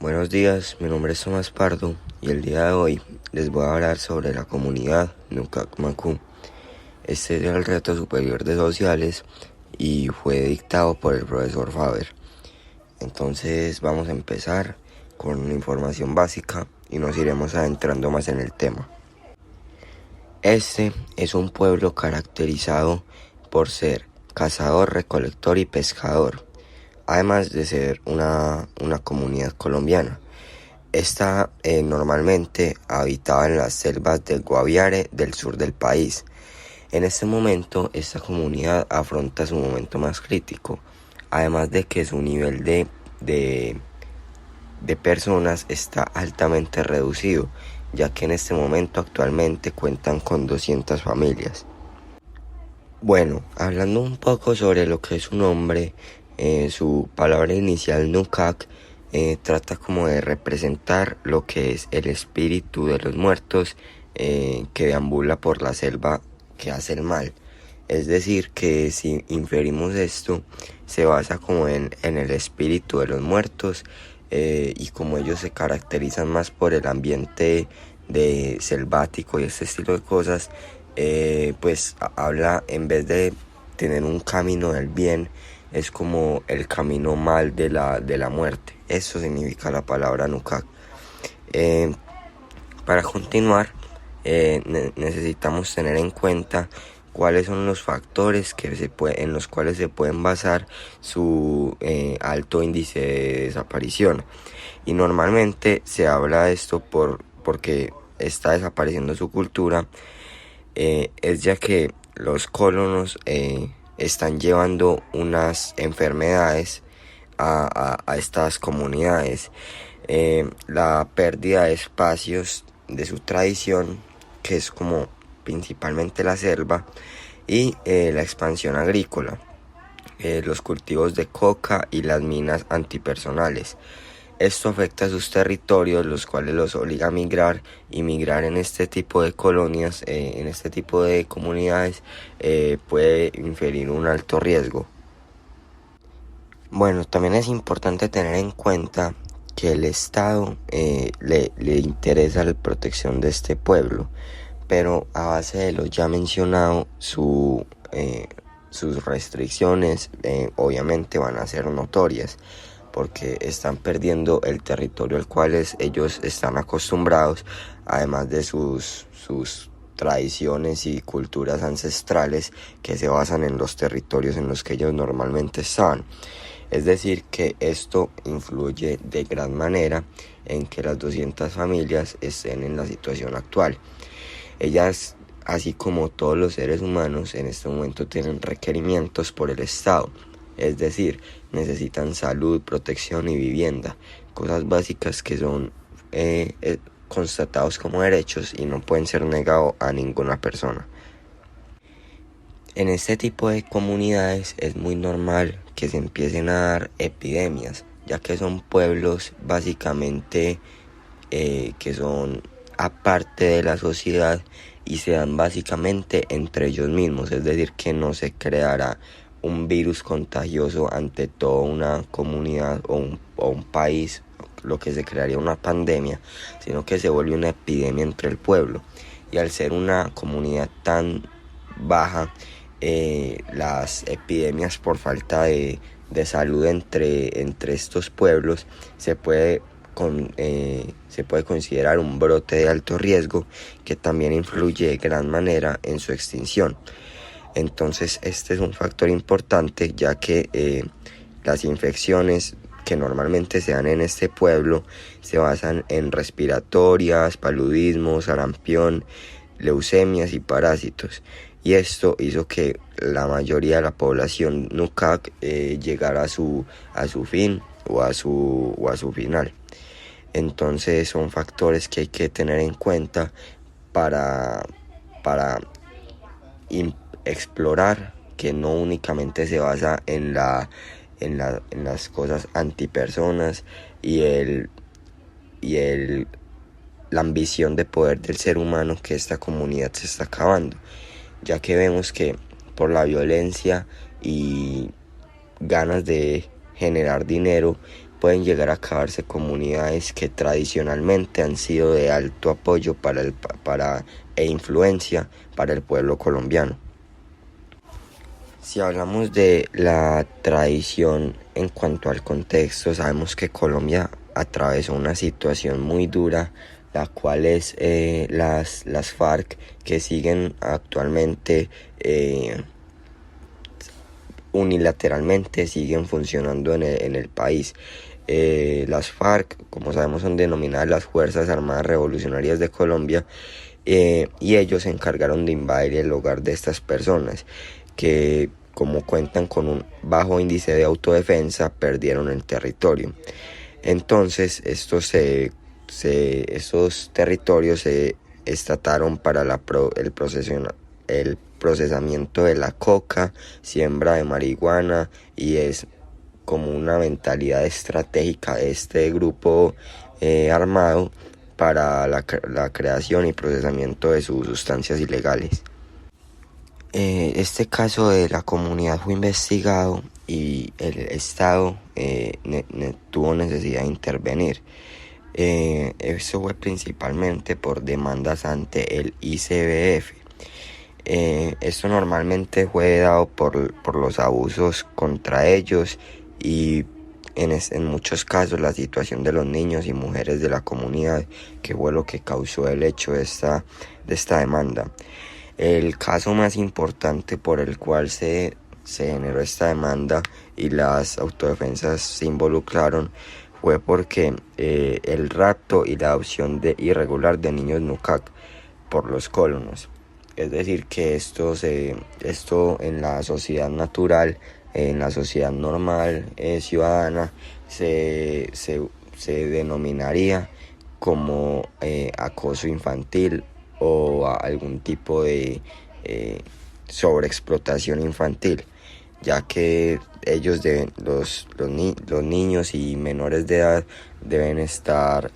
Buenos días, mi nombre es Tomás Pardo y el día de hoy les voy a hablar sobre la comunidad Nucac Macú. Este es el reto superior de sociales y fue dictado por el profesor Faber. Entonces vamos a empezar con una información básica y nos iremos adentrando más en el tema. Este es un pueblo caracterizado por ser cazador, recolector y pescador, además de ser una comunidad colombiana. Está normalmente habitada en las selvas del Guaviare del sur del país. En este momento, esta comunidad afronta su momento más crítico, además de que su nivel de personas está altamente reducido, ya que en este momento actualmente cuentan con 200 familias. Bueno, hablando un poco sobre lo que es su nombre, su palabra inicial Nucac trata como de representar lo que es el espíritu de los muertos que deambula por la selva que hace el mal. Es decir, que si inferimos esto, se basa como en el espíritu de los muertos y como ellos se caracterizan más por el ambiente de selvático y este estilo de cosas, pues habla, en vez de tener un camino del bien, es como el camino mal de la muerte. Eso significa la palabra Nucac. Para continuar, necesitamos tener en cuenta cuáles son los factores en los cuales se pueden basar su alto índice de desaparición. Y normalmente se habla de esto porque está desapareciendo su cultura, es ya que los colonos están llevando unas enfermedades a estas comunidades. La pérdida de espacios de su tradición, que es como principalmente la selva, y la expansión agrícola, los cultivos de coca y las minas antipersonales. Esto afecta a sus territorios, los cuales los obliga a migrar, y migrar en este tipo de colonias, en este tipo de comunidades, puede inferir un alto riesgo. Bueno, también es importante tener en cuenta que el Estado le interesa la protección de este pueblo, pero a base de lo ya mencionado, sus restricciones obviamente van a ser notorias, porque están perdiendo el territorio al cual ellos están acostumbrados, además de sus tradiciones y culturas ancestrales que se basan en los territorios en los que ellos normalmente están. Es decir, que esto influye de gran manera en que las 200 familias estén en la situación actual. Ellas, así como todos los seres humanos, en este momento tienen requerimientos por el Estado. Es decir, necesitan salud, protección y vivienda, cosas básicas que son constatados como derechos y no pueden ser negados a ninguna persona. En este tipo de comunidades es muy normal que se empiecen a dar epidemias, ya que son pueblos básicamente que son aparte de la sociedad y se dan básicamente entre ellos mismos, es decir, que no se creará un virus contagioso ante toda una comunidad o un país, lo que se crearía una pandemia, sino que se vuelve una epidemia entre el pueblo. Y al ser una comunidad tan baja, las epidemias por falta de salud entre estos pueblos se puede considerar un brote de alto riesgo que también influye de gran manera en su extinción. Entonces este es un factor importante, ya que las infecciones que normalmente se dan en este pueblo se basan en respiratorias, paludismo, sarampión, leucemias y parásitos. Y esto hizo que la mayoría de la población Nucac llegara a su fin o a su final. Entonces son factores que hay que tener en cuenta para explorar, que no únicamente se basa en las cosas antipersonas y la ambición de poder del ser humano, que esta comunidad se está acabando, ya que vemos que por la violencia y ganas de generar dinero, pueden llegar a acabarse comunidades que tradicionalmente han sido de alto apoyo e influencia para el pueblo colombiano. Si hablamos de la tradición en cuanto al contexto, sabemos que Colombia atravesó una situación muy dura, la cual es las FARC, que siguen actualmente unilateralmente siguen funcionando en el país. Las FARC, como sabemos, son denominadas las Fuerzas Armadas Revolucionarias de Colombia, y ellos se encargaron de invadir el hogar de estas personas que, como cuentan con un bajo índice de autodefensa, perdieron el territorio. Entonces estos territorios se estataron para el procesamiento de la coca, siembra de marihuana, y es como una mentalidad estratégica de este grupo armado para la creación y procesamiento de sus sustancias ilegales. Este caso de la comunidad fue investigado y el Estado tuvo necesidad de intervenir. Eso fue principalmente por demandas ante el ICBF. Esto normalmente fue dado por los abusos contra ellos y en muchos casos la situación de los niños y mujeres de la comunidad, que fue lo que causó el hecho de esta demanda. El caso más importante por el cual se generó esta demanda y las autodefensas se involucraron fue porque el rapto y la adopción irregular de niños NUCAC por los colonos. Es decir, que esto en la sociedad natural, en la sociedad normal ciudadana, se denominaría como acoso infantil o algún tipo de sobreexplotación infantil, ya que ellos los niños y menores de edad deben estar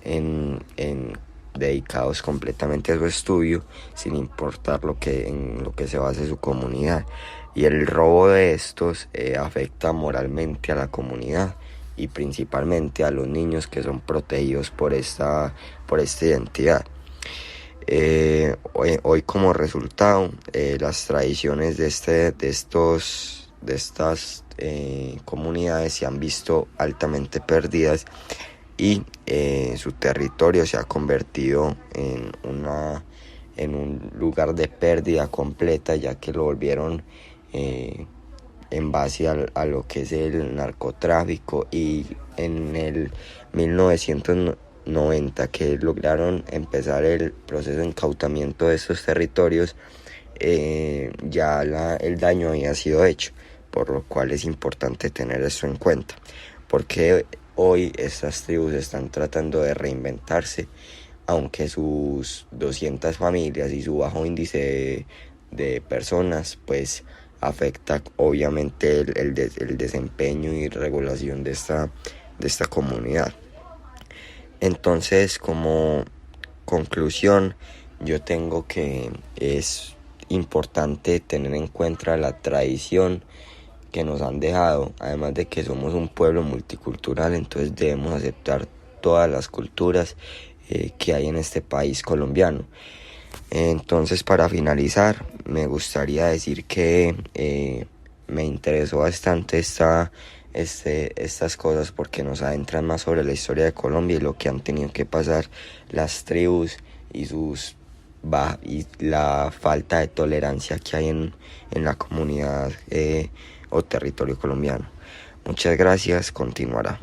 dedicados completamente a su estudio, sin importar en lo que se base su comunidad. Y el robo de estos afecta moralmente a la comunidad y principalmente a los niños que son protegidos por esta identidad. Hoy como resultado, las tradiciones de estas comunidades se han visto altamente perdidas y su territorio se ha convertido en un lugar de pérdida completa, ya que lo volvieron en base a lo que es el narcotráfico. Y en el 1990, que lograron empezar el proceso de incautamiento de estos territorios, ya el daño había sido hecho, por lo cual es importante tener eso en cuenta, porque hoy estas tribus están tratando de reinventarse, aunque sus 200 familias y su bajo índice de personas pues afecta obviamente el desempeño y regulación de esta comunidad. Entonces, como conclusión, yo tengo que es importante tener en cuenta la tradición que nos han dejado, además de que somos un pueblo multicultural, entonces debemos aceptar todas las culturas que hay en este país colombiano. Entonces, para finalizar, me gustaría decir que me interesó bastante estas cosas, porque nos adentran más sobre la historia de Colombia y lo que han tenido que pasar las tribus y la falta de tolerancia que hay en la comunidad o territorio colombiano. Muchas gracias, continuará.